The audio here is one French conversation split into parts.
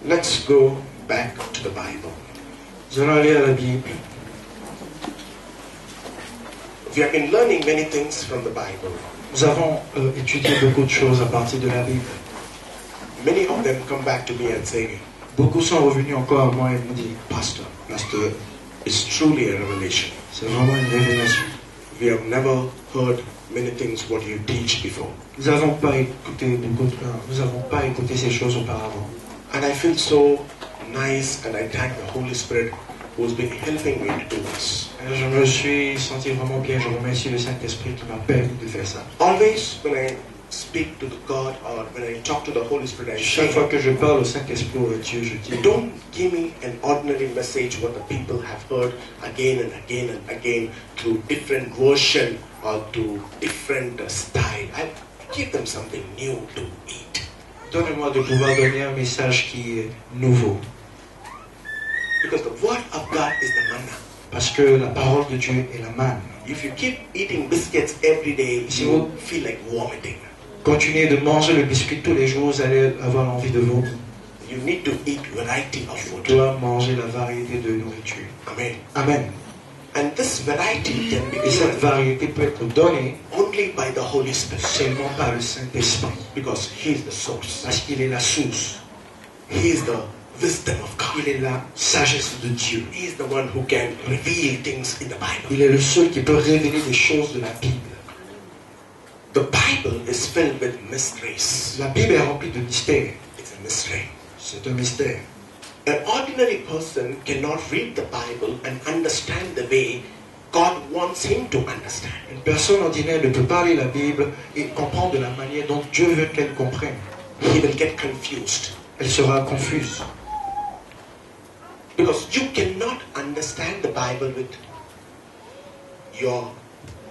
Let's go back to the Bible. Nous allons aller à la Bible. We have been learning many things from the Bible. Nous avons étudié beaucoup de choses à partir de la Bible. Many of them come back to me and say, Beaucoup sont revenus encore à moi et m'ont dit, Pastor, it's truly a revelation. c'est vraiment une révélation. We have never heard many things what you teach before. Nous n'avons pas écouté ces choses auparavant. And I feel so nice and I thank the Holy Spirit who's been helping me to do this. Je me suis senti vraiment bien. Je remercie le Saint-Esprit qui m'a permis de faire ça. Always when I speak to the God or when I talk to the Holy Spirit, I Chaque say, fois que je parle au Saint-Esprit ou à Dieu, je dis, don't give me an ordinary message what the people have heard again and again and again through different version or to different style. I give them something new to eat. Donnez-moi de pouvoir donner un message qui est nouveau. Because the word of God is the manna. Parce que la parole de Dieu est la manne. If you keep eating biscuits every day, you will feel like vomiting. Continuez de manger le biscuit tous les jours, vous allez avoir envie de vomir. You need to eat variety of Tu food. dois manger la variété de nourriture. Amen. Amen. And this variety can be Et cette given variété peut être donnée only by the Holy Spirit. seulement par le Saint-Esprit. Because He is the source. Parce qu'il est la source. He is the wisdom of God. Il est la sagesse de Dieu. He is the one who can reveal things in the Bible. Il est le seul qui peut révéler des choses de la Bible. The Bible is filled with mysteries. La Bible est remplie de mystères. It's a mystery. C'est un mystère. An ordinary person cannot read the Bible and understand the way God wants him to understand. Une personne ordinaire ne peut pas lire la Bible et comprendre de la manière dont Dieu veut qu'elle comprenne. He will get confused. Elle sera confuse. Because you cannot understand the Bible with your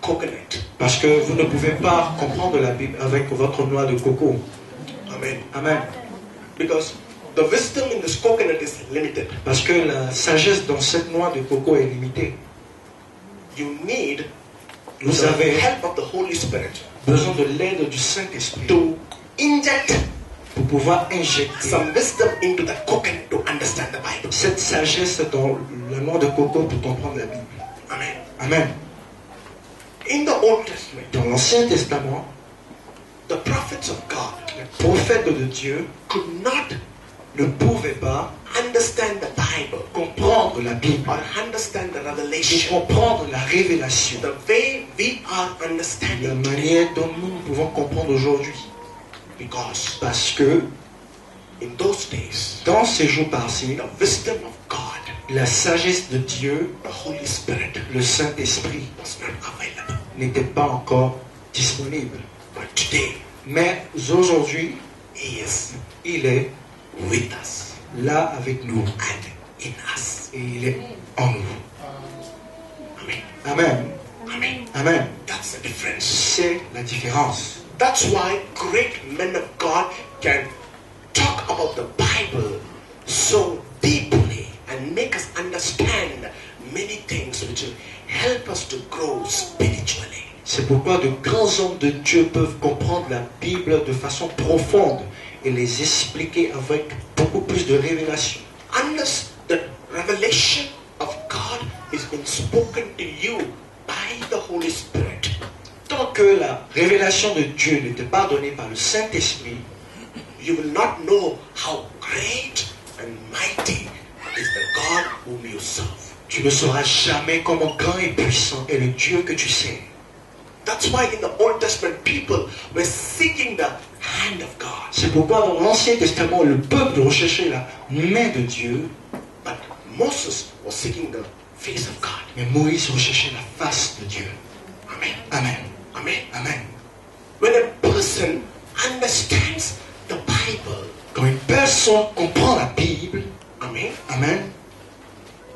coconut. Parce que vous ne pouvez pas comprendre la Bible avec votre noix de coco. Amen. Amen. Because the wisdom in this coconut is limited. Parce que la sagesse dans cette noix de coco est limitée. You need Vous the avez help of the Holy Spirit besoin de l'aide du Saint-Esprit to inject pour pouvoir injecter some wisdom into the coconut to understand the Bible. cette sagesse dans la noix de coco pour comprendre la Bible. Amen. Amen. In the Old Testament, Dans l'Ancien Testament, the prophets of God les prophètes de Dieu could not ne pouvaient pas understand the Bible comprendre la Bible, or understand the et revelation comprendre la révélation, the way we are la understanding today. manière dont nous pouvons comprendre aujourd'hui. Because Parce que in those days, dans ces jours passés, the wisdom of God, la sagesse de Dieu, the Holy Spirit, le Saint-Esprit, was not available. n'était pas encore disponible. But today, Mais aujourd'hui, He is il est with us là avec nous and in us. et il est en nous. Amen. Amen. Amen. Amen. That's the difference. C'est la différence. That's why great men of God can talk about the Bible so deeply and make us understand many things which will help us to grow spiritually. C'est pourquoi de grands hommes de Dieu peuvent comprendre la Bible de façon profonde et les expliquer avec beaucoup plus de révélation. Unless the revelation of God is been spoken to you by the Holy Spirit, Tant que la révélation de Dieu n'était pas donnée par le Saint-Esprit, you will not know how great and mighty is the God whom you serve. tu ne sauras jamais comment grand et puissant est le Dieu que tu sais. That's why in the Old Testament people were seeking the hand of God. C'est pourquoi dans l'Ancien Testament, le peuple recherchait la main de Dieu, But Moses was seeking the face of God. mais Moïse recherchait la face de Dieu. Amen. Amen. Amen. Amen. When a person understands the Bible, Quand une personne comprend la Bible, amen, Amen,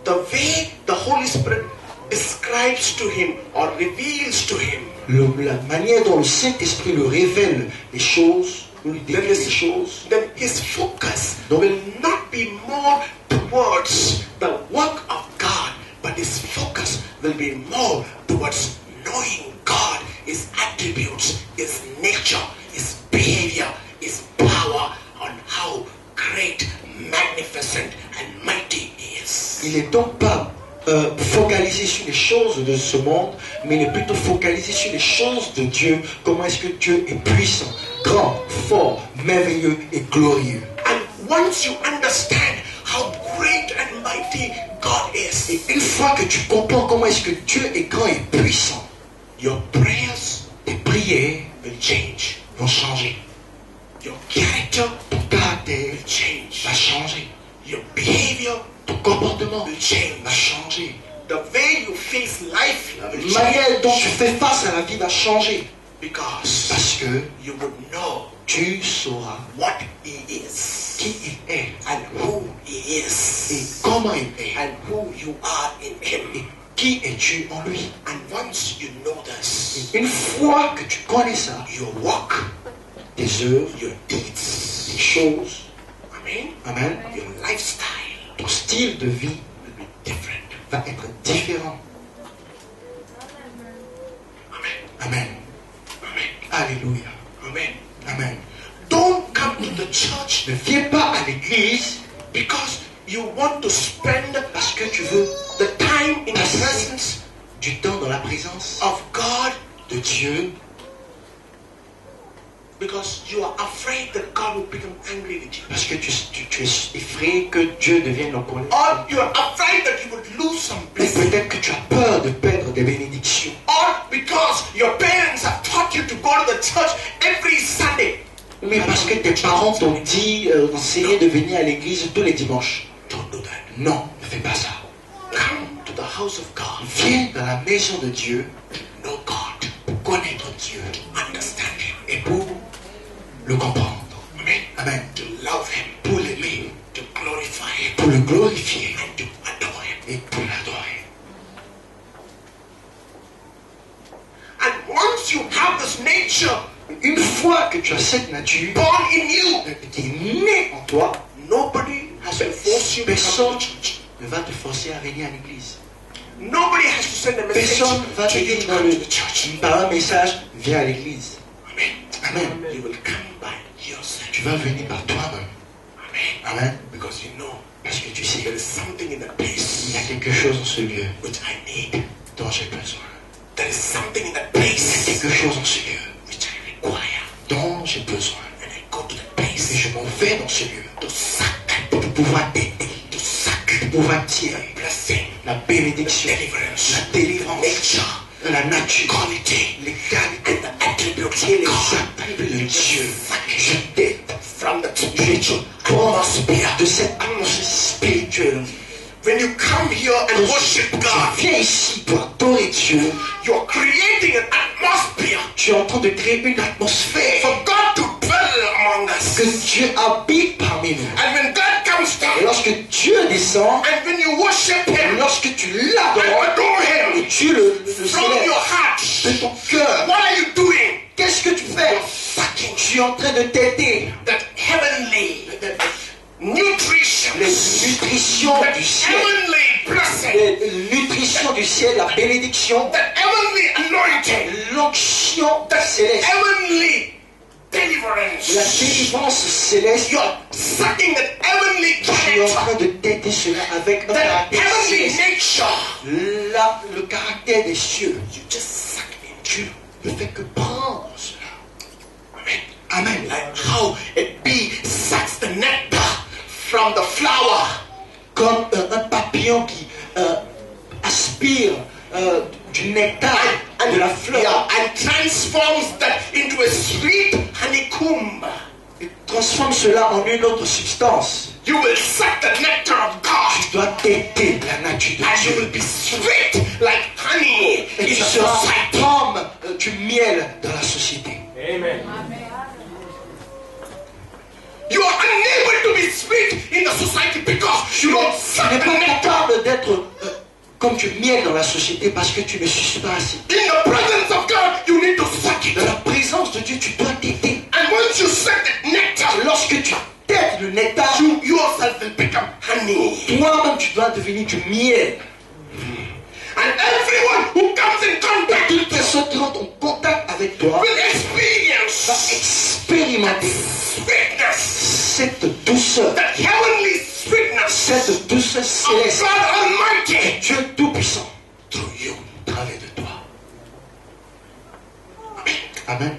the way the Holy Spirit describes to him or reveals to him, la manière dont le Saint-Esprit le révèle les choses, ou lui décrit les choses, then his focus Donc- will not be more towards the work of God, but his focus will be more towards knowing God, His attributes, His nature, His behavior, His power, on how great great, magnificent, and mighty is. Il n'est donc pas focalisé sur les choses de ce monde, mais il est plutôt focalisé sur les choses de Dieu. Comment est-ce que Dieu est puissant, grand, fort, merveilleux et glorieux. And once you understand how great and mighty God is, Et une fois que tu comprends comment est-ce que Dieu est grand et puissant, your prayers tes prières will change. vont changer. Your character Ton caractère will change. va changer. Your behavior Ton comportement will change. va changer. The way you face life will La manière dont tu change. fais face à la vie va changer. Because Parce que you would know tu sauras what He is qui il est and who He et is comment il est and who you are in et Him. qui es-tu en lui. And once you know this, Et une fois que tu connais ça, your walk, tes œuvres, your deeds, tes choses, amen, amen, your lifestyle ton style de vie will be different. va être différent. Amen. Amen. Amen. Alléluia. Amen. Amen. Don't come to the church Ne viens pas à l'église because you want to spend parce que tu veux the time in the presence du temps dans la présence of God, de Dieu, because you are afraid that God will become angry with you. parce que tu es effrayé que Dieu devienne en colère. Or you are afraid that you would lose some Ou blessing. peut-être que tu as peur de perdre des bénédictions. Or because your parents have taught you to go to the church every Sunday. Mais parce que tes parents t'ont dit, enseigné de venir à l'église tous les dimanches. Don't do that. Non, ne fais pas ça. Come to the house of God. Viens dans la maison de Dieu Know God. pour connaître Dieu Understand Him. et pour le comprendre. Amen. Amen. To love Him. Pour l'aimer, To glorify Him. pour le glorifier And to adore Him. et pour l'adorer. And once you have this nature Une fois que tu as cette nature born in you, qui est née en toi, nobody has to force you to come personne to church. ne va te forcer à venir à l'église. Nobody has to send a message Personne va te to you dire to dans come le, to the church. par un message, viens à l'église. Amen. Amen. You will come by yourself. Tu vas venir par toi-même. Amen. Amen. Because you know Parce que tu sais, there is something in that il place y a quelque chose en ce lieu which I need. dont j'ai besoin. There is something in that Il y a place quelque chose en ce lieu which I require. dont j'ai besoin. And I go to that Et place je m'en vais dans ce lieu to suck, pour pouvoir t'aider, to suck pour pouvoir tirer blessing, la bénédiction, deliverance, la délivrance, nature, la nature, quality, les qualités and the attributes et of les God. attributs de Dieu. Je t'aide From the spiritual atmosphere. de cette atmosphère spirituelle. When you come here and worship God, Tu viens ici pour adorer Dieu. you're creating an atmosphere Tu es en train de créer une atmosphère for God to dwell among que us. Dieu habite parmi nous. And when God comes Et down, lorsque Dieu descend, and when you worship et Him lorsque tu and l'adores, adore et Him tu le from célèbres your de heart, ton cœur, what are you doing? qu'est-ce que tu fais? Sucking Tu es en train de t'aider that heavenly nutrition, les nutritions that du ciel, heavenly blessing, les nutritions du ciel, la bénédiction, that heavenly anointing, l'onction that céleste, heavenly la deliverance. délivrance céleste. You're sucking that heavenly Tu es en train character, de t'aider cela avec un that caractère heavenly céleste. nature. Là, le caractère des cieux, You just suck it into. tu ne fais que prendre cela. Amen. Amen. Like how a bee sucks the nectar from the flower. Comme un papillon qui aspire du nectar de la fleur Yeah, and transforms that into a sweet honeycomb. et transforme cela en une autre substance. You will suck the nectar of God, Tu dois t'aider la nature de and you Dieu. will be sweet like honey Et in tu the seras society. comme du miel dans la société. Amen. You are unable to be sweet in the society because you don't Tu suck n'es the pas nectar. capable d'être comme du miel dans la société parce que tu ne suces pas assez. In the presence of God, you need to suck it. Dans la présence de Dieu, tu dois t'aider. And once you suck the nectar, Lorsque tu t'aides le nectar, you yourself will become honey. toi-même tu dois devenir du miel. And everyone who comes in Et contact toute personne qui rentre en contact avec toi will va experience expérimenter sweetness, cette douceur, that heavenly sweetness cette douceur of céleste, God Almighty Dieu Tout-Puissant, through you. au travers de toi. Amen. Amen.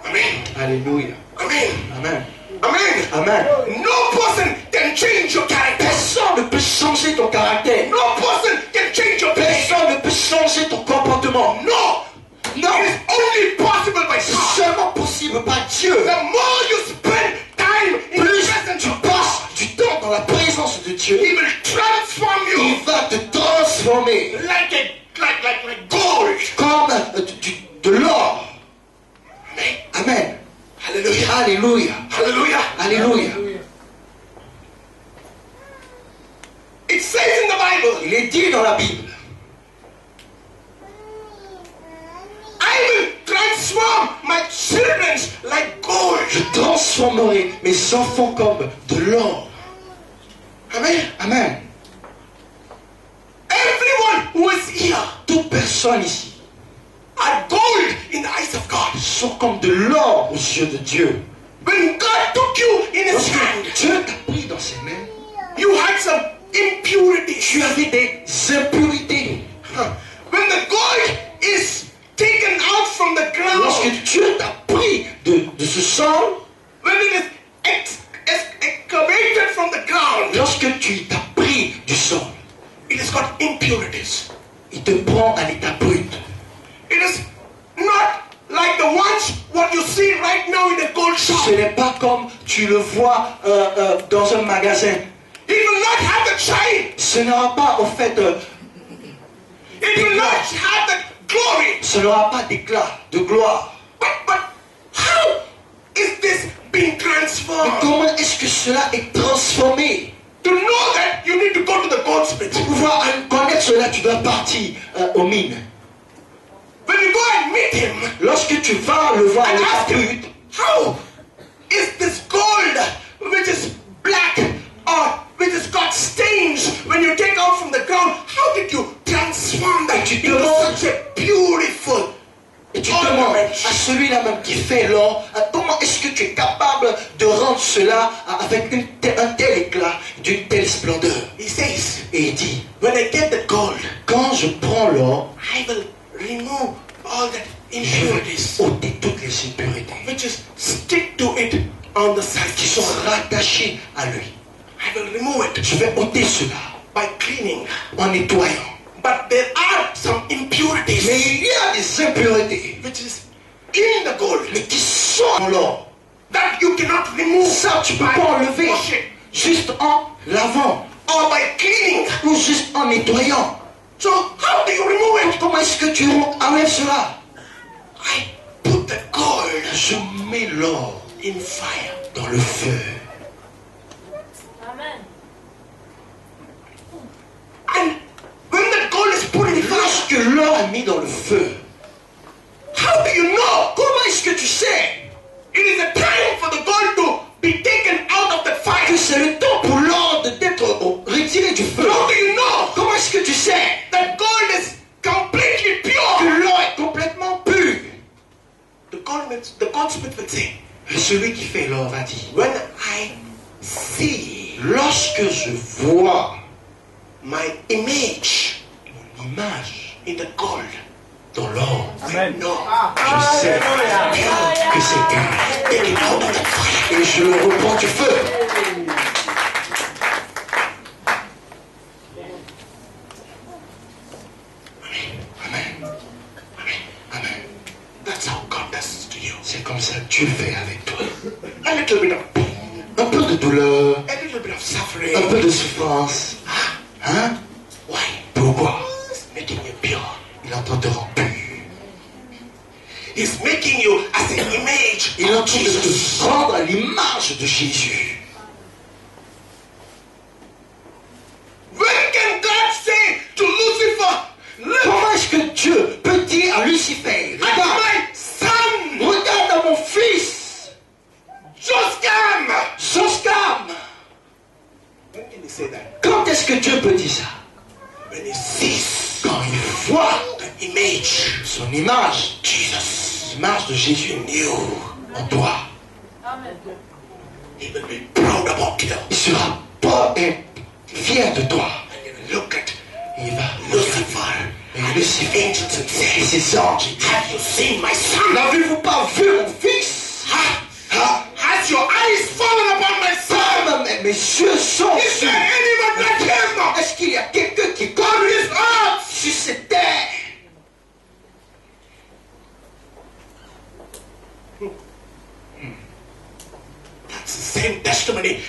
Amen. Alléluia. Amen. Amen. Amen. Amen. No person can change your character. Personne ne peut changer ton caractère. No person can change your behavior. Personne ne peut changer ton comportement. No. Non. It is only possible by C'est God. seulement possible par Dieu. The more you spend time in the Plus presence tu of God, passes du temps dans la présence de Dieu, He will transform you il va te transformer like gold. comme de l'or. Amen. Amen. Hallelujah. Alléluia. Hallelujah. Alléluia. It says in the Bible, Il est dit dans la Bible, I will transform my children like gold. je transformerai mes enfants comme de l'or. Amen. Amen. Everyone who is here Toute personne ici are gold in the eyes of God. sont comme de l'or aux yeux de Dieu. When God took you in His Lorsque hand, Dieu t'a pris dans ses mains, you had some impurities. tu avais des impurités. When the gold is taken out from the ground, Lorsque Dieu t'a pris de ce sol, when it is excavated from the ground, lorsque tu t'as pris du sol, it has got impurities. il te prend à l'état brut. It is not like the ones what you see right now in a gold Ce shop. n'est pas comme tu le vois dans un magasin. It will not have the shine. Ce n'aura pas, au fait, It will not have the glory. ce n'aura pas d'éclat, de gloire. But how is this being Mais transformed? comment est-ce que cela est transformé? To know that you need to go to the goldsmith. Pour pouvoir connaître cela, tu dois partir aux mines. When you go and meet him Lorsque tu vas le voir and à l'état ask him, brut, how is this gold which is black or which has got stains when you take out from the ground, how did you transform that Tu into demandes- such a beautiful et tu demandes à celui-là même qui fait l'or, comment est-ce que tu es capable de rendre cela avec un tel éclat, d'une telle splendeur? He says, Et il dit, when I get the gold, quand je prends l'or, I will remove all that je vais impurities ôter toutes les impurités which is stick to it on the qui sont surface. rattachées à lui. I will remove it Je vais ôter cela by cleaning. en nettoyant. But there are some impurities Mais il y a des impuretés, which is in the gold mais qui sont dans l'or. that you cannot remove Ça, tu peux by pas enlever washing juste en lavant or by cleaning. ou juste en nettoyant. So how do you remove it? Comment est-ce que tu enlèves cela? I put the gold Je mets l'or in fire. dans le feu. Amen. And when the gold is put in fire, Lorsque l'or est mis dans le feu, how do you know? comment est-ce que tu sais It is a time for the gold to be taken out of the que fire. c'est le temps pour l'or d'être retiré du feu? How do you know Comment est-ce que tu sais that gold is completely que pure? l'or est complètement pur? The goldsmith will say, Et celui qui fait l'or va dire, when I see lorsque je vois my image mon image in the gold, dans l'or, I know je sais que c'est pur. taken out of the fire. Et je le reprends du feu. Amen. Amen. That's how God does to you. C'est comme ça que Dieu fait avec toi. A little bit of pain, Un peu de douleur, a little bit of un suffering. peu de souffrance. Hein? Why? Pourquoi? He's making you pure. Il est en train de te rendre pur. He's making you as an image Il est en of train de Jesus. te rendre à l'image de Jésus. When can God say to Lucifer, look Comment est-ce que Dieu peut dire à Lucifer, at regarde, my son, regarde à mon fils, Joscam? Soscam? When can he say that? Quand est-ce que Dieu peut dire ça? When he sees Quand il voit the image son image, Jesus l'image de Jésus in you. en toi. He will be proud about you. Il sera pas fier de toi. And he will look at Il va Lucifer and his angels and et say, ses anges. have you seen my son? N'avez-vous pas vu mon fils? Has your eyes fallen upon my son? Mes yeux sont Is sur. there anyone like him? Est-ce qu'il y a quelqu'un qui est comme lui sur cette terre? That's the same testimony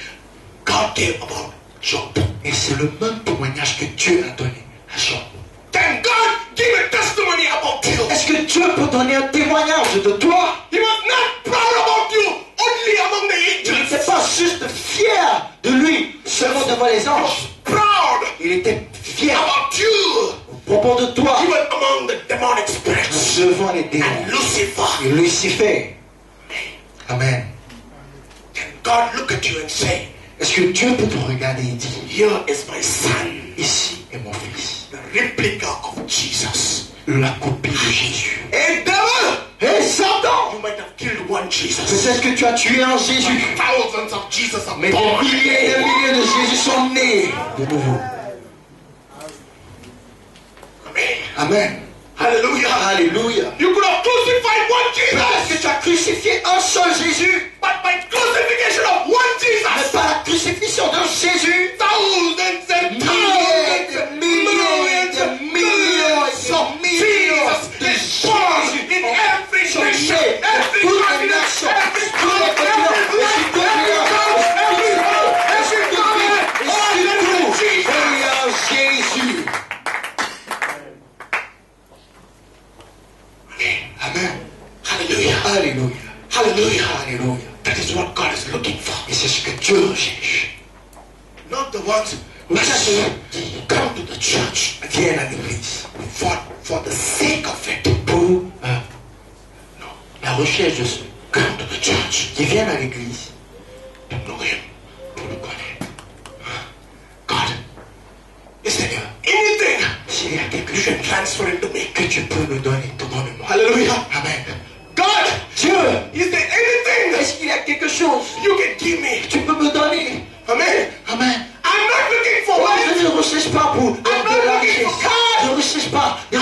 God gave about Job. Et c'est le même témoignage que Dieu a donné à Job. Can God give a testimony about you? Est-ce que Dieu peut donner un témoignage de toi? He was not proud about you only among the Il angels. n'était pas juste fier de lui seulement devant les He anges. was proud Il était fier about you au propos de toi even among the demonic spirits devant les démons. and Lucifer. Et Lucifer. Amen. Can God look at you and say, Est-ce que Dieu peut te regarder et dire, here is my son, ici est mon fils, the replica of Jesus. la copie de Jésus. Hey devil, Hé Satan, you might have killed one Jesus. peut-être que tu as tué un Jésus, Thousands of Jesus are mais born. des milliers de Jésus sont nés de nouveau. Amen. Amen. Hallelujah. Alléluia. You could have crucified one Peut-être Jesus, que tu as crucifié un seul Jésus, but by crucifixion of one mais Jesus, par la crucifixion d'un Jésus, thousands and thousands, millions of Jesus is born in every nation, every continent, every tongue, every language, every hope, every government, all in Jesus. Jésus. Amen. Hallelujah. Alléluia. Hallelujah. Alléluia. That is what God is looking for. Et c'est ce que Dieu recherche. Not the ones who just come to the church Viens à l'église for the sake of it. pour la recherche de ceux Come to the church qui viennent à l'église to know Him. pour le connaître. God, is there anything S'il y a quelque you chose can transfer into me? que tu peux me donner, donne-moi. Hallelujah. Amen. God, Dieu, is there anything est-ce qu'il y a quelque chose you can give me? que tu peux me donner? Amen. Amen. I'm not looking for Moi, wealth. je ne recherche pas pour de la richesse. Je ne recherche pas des